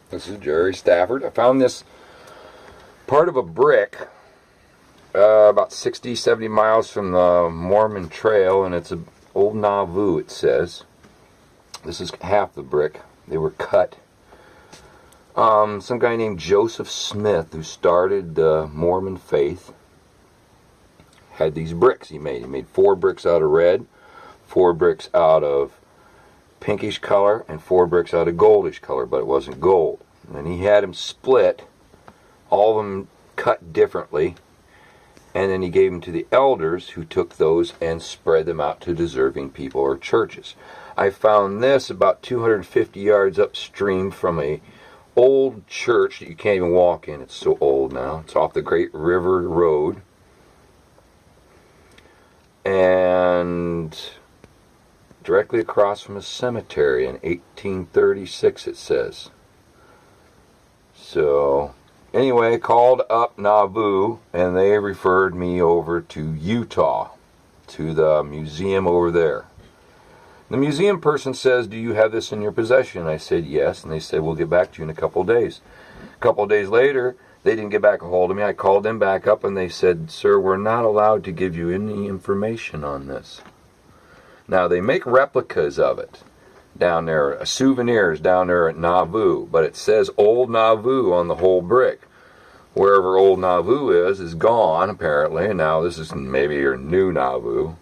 This is Jerry Stafford. I found this part of a brick about 60, 70 miles from the Mormon Trail, and it's an old nauvoo, it says. This is half the brick. They were cut. Some guy named Joseph Smith, who started the Mormon faith, had these bricks he made. He made 4 bricks out of red, 4 bricks out of pinkish color, and 4 bricks out of goldish color, but it wasn't gold. And then he had them split, all of them cut differently, and then he gave them to the elders, who took those and spread them out to deserving people or churches. I found this about 250 yards upstream from a old church that you can't even walk in. It's so old now. It's off the Great River Road. And directly across from a cemetery in 1836, it says. So, anyway, called up Nauvoo, and they referred me over to Utah, to the museum over there. The museum person says, "Do you have this in your possession?" I said, "Yes." And they said, "We'll get back to you in a couple of days." A couple of days later, they didn't get back a hold of me. I called them back up, and they said, "Sir, we're not allowed to give you any information on this." Now, they make replicas of it down there, souvenirs down there at Nauvoo, but it says Old Nauvoo on the whole brick. Wherever Old Nauvoo is gone, apparently, and now this is maybe your new Nauvoo.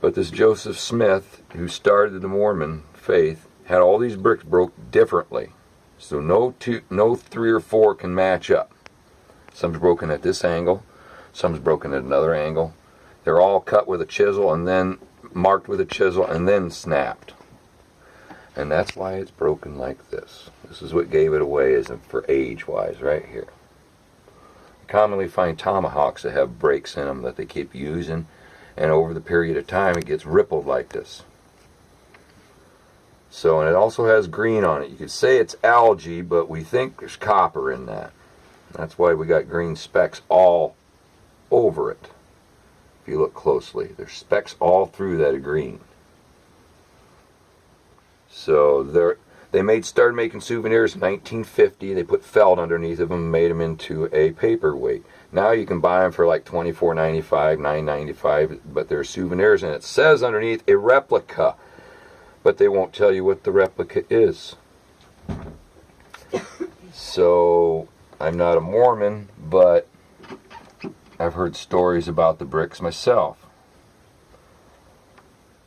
But this Joseph Smith, who started the Mormon faith, had all these bricks broke differently. So no 3 or 4 can match up. Some's broken at this angle, some's broken at another angle. They're all cut with a chisel and then marked with a chisel and then snapped. And that's why it's broken like this. This is what gave it away, isn't for age-wise, right here. You commonly find tomahawks that have breaks in them that they keep using, and over the period of time it gets rippled like this. So, and it also has green on it. You could say it's algae, but we think there's copper in that. That's why we got green specks all over it. If you look closely, there's specks all through that green. So they started making souvenirs in 1950. They put felt underneath of them and made them into a paperweight. Now you can buy them for like $24.95, $9.95, but they're souvenirs, and it says underneath a replica, but they won't tell you what the replica is. So I'm not a Mormon, but I've heard stories about the bricks myself.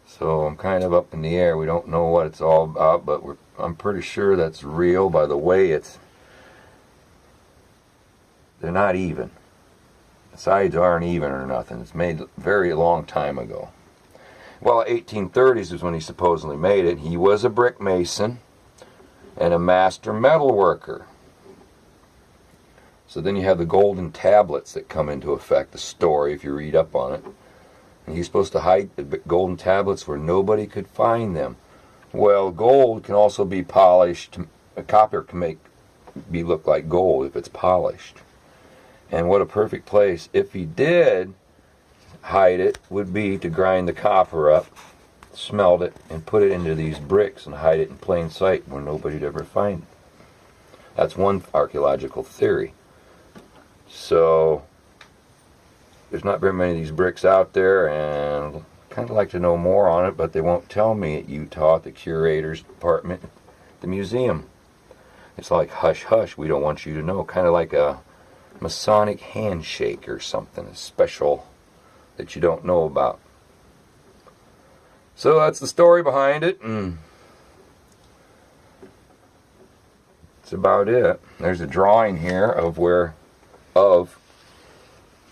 So I'm kind of up in the air. We don't know what it's all about, but I'm pretty sure that's real by the way they're not even. The sides aren't even or nothing. It's made a very long time ago. Well, 1830s is when he supposedly made it. He was a brick mason and a master metal worker. So then you have the golden tablets that come into effect, the story, if you read up on it. And he's supposed to hide the golden tablets where nobody could find them. Well, gold can also be polished. Copper can look like gold if it's polished. And what a perfect place, if he did hide it, would be to grind the copper up, smelt it, and put it into these bricks and hide it in plain sight where nobody'd ever find it. That's one archaeological theory. So there's not very many of these bricks out there, and I'd kind of like to know more on it, but they won't tell me at Utah, at the curator's department, the museum. It's like hush hush, we don't want you to know, kind of like a Masonic handshake or something special that you don't know about. So that's the story behind it, and that's about it. There's a drawing here of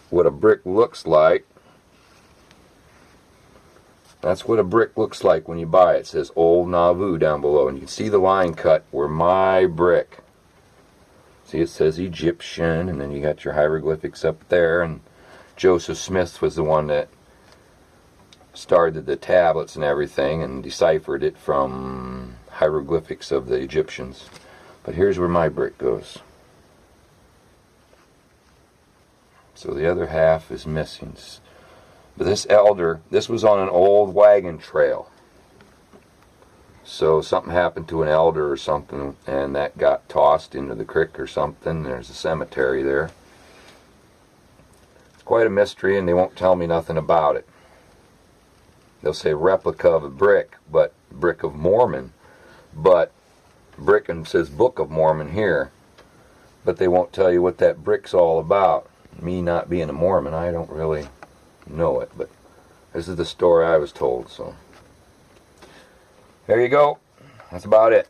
what a brick looks like. That's what a brick looks like when you buy it. It says Old Nauvoo down below, and you can see the line cut where my brick. See, it says Egyptian, and then you got your hieroglyphics up there, and Joseph Smith was the one that started the tablets and everything and deciphered it from hieroglyphics of the Egyptians. But here's where my brick goes. So the other half is missing. But this was on an old wagon trail. So something happened to an elder or something, and that got tossed into the creek or something. There's a cemetery there. It's quite a mystery, and they won't tell me nothing about it. They'll say replica of a brick, but brick of Mormon. But brick and says Book of Mormon here. But they won't tell you what that brick's all about. Me not being a Mormon, I don't really know it, but this is the story I was told, so there you go. That's about it.